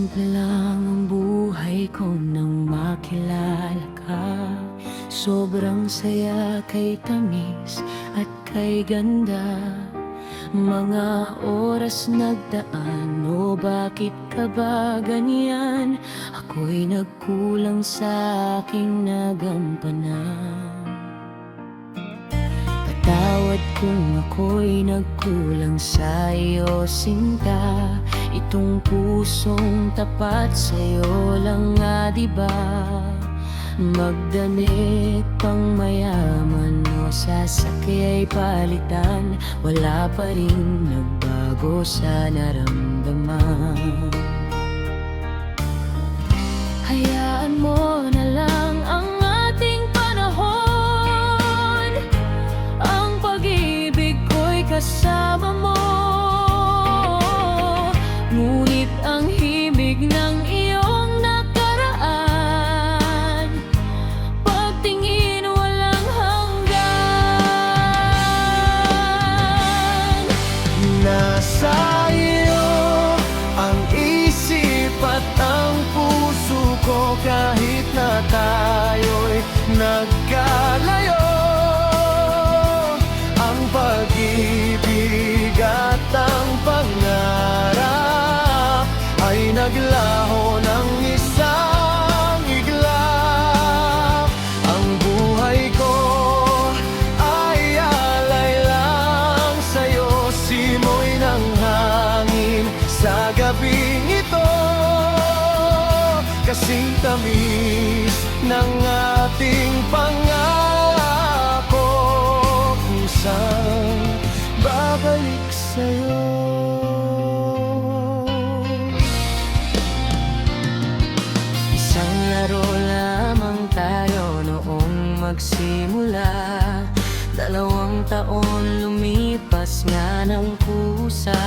Simple lang ang buhay ko nang makilala ka. Sobrang saya, kay tamis at kay ganda. Mga oras nagdaan, o bakit ka ba ganyan? Ako'y nagkulang sa aking nagampanan. Patawad kung ako'y nagkulang sa iyo, sinta. Itong pusong tapat sa'yo lang nga, diba? Magdanit pang mayaman o sasakay palitan, wala pa rin nagbago sa naramdaman. Hayaan mo na lang ang ating panahon, ang pag-ibig ko'y kasama mo. Ngunit ang himig ng iyong nakaraan, pagtingin walang hanggan. Nasa iyo ang isip at ang puso ko, kahit na tayo'y nagkalayo. Ang pag-ibig at ang pangarap ay naglaho ng isang iglap. Ang buhay ko ay alay lang sa'yo, simoy ng hangin sa gabing ito. Kasing tamis ng ating pangako, kusang babalik sa'yo. Isang laro lamang tayo noong magsimula. 2 taon lumipas nga ng kusa.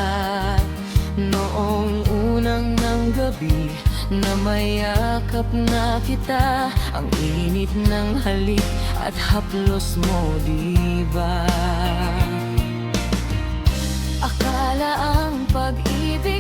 Noong unang ng gabi na mayakap na kita, ang init ng halik at haplos mo, diba? Akala ang pag-ibig